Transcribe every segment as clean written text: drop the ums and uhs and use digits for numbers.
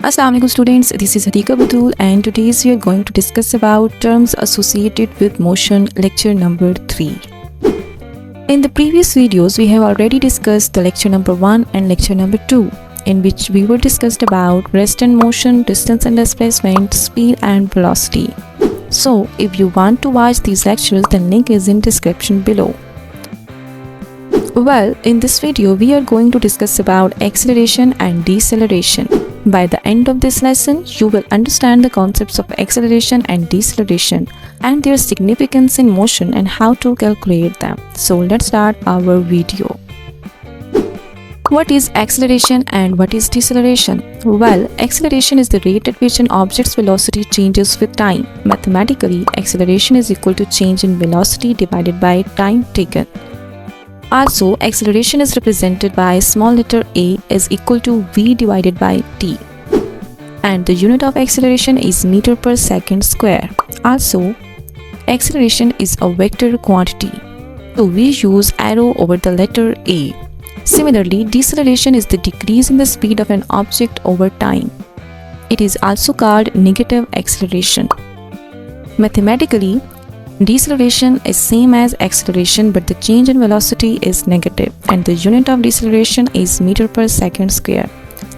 Assalamu alaikum students, this is Harika Batul and today we are going to discuss about terms associated with motion, lecture number 3. In the previous videos we have already discussed the lecture number 1 and lecture number 2, in which we were discussed about rest and motion, distance and displacement, speed and velocity. So if you want to watch these lectures, the link is in description below. Well, in this video we are going to discuss about acceleration and deceleration. By the end of this lesson, you will understand the concepts of acceleration and deceleration and their significance in motion and how to calculate them. So let's start our video. What is acceleration and what is deceleration? Well, acceleration is the rate at which an object's velocity changes with time. Mathematically, acceleration is equal to change in velocity divided by time taken. Also, acceleration is represented by small letter a is equal to v divided by t. And the unit of acceleration is meter per second square. Also, acceleration is a vector quantity. So we use arrow over the letter a. Similarly, deceleration is the decrease in the speed of an object over time. It is also called negative acceleration. Mathematically, deceleration is same as acceleration, but the change in velocity is negative and the unit of deceleration is meter per second square.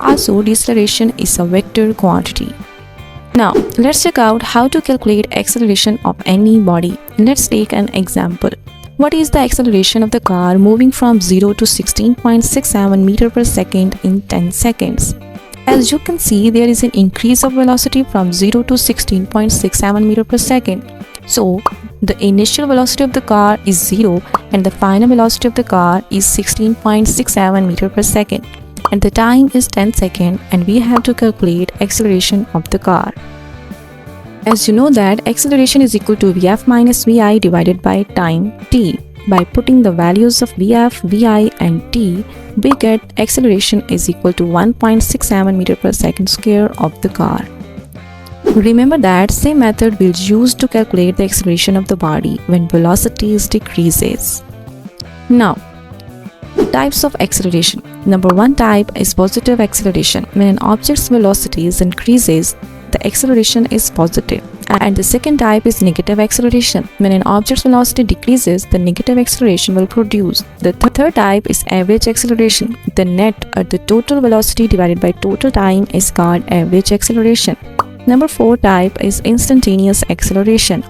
Also, deceleration is a vector quantity. Now, let's check out how to calculate acceleration of any body. Let's take an example. What is the acceleration of the car moving from 0 to 16.67 meter per second in 10 seconds? As you can see, there is an increase of velocity from 0 to 16.67 meter per second. So, the initial velocity of the car is 0 and the final velocity of the car is 16.67 meter per second. And the time is 10 seconds and we have to calculate acceleration of the car. As you know that acceleration is equal to Vf minus Vi divided by time t. By putting the values of Vf, Vi and t, we get acceleration is equal to 1.67 meter per second square of the car. Remember that same method we'll use to calculate the acceleration of the body when velocity decreases. Now, types of acceleration. Number 1 type is positive acceleration. When an object's velocity increases, the acceleration is positive. And the second type is negative acceleration. When an object's velocity decreases, the negative acceleration will produce. The third type is average acceleration. The net or the total velocity divided by total time is called average acceleration. Number 4 type is instantaneous acceleration.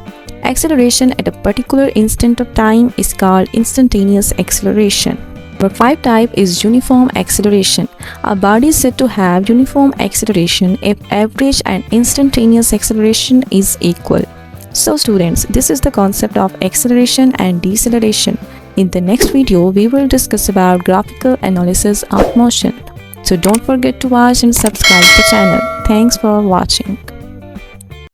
Acceleration at a particular instant of time is called instantaneous acceleration. Number 5 type is uniform acceleration. A body is said to have uniform acceleration if average and instantaneous acceleration is equal. So students, this is the concept of acceleration and deceleration. In the next video, we will discuss about graphical analysis of motion. So don't forget to watch and subscribe the channel. Thanks for watching.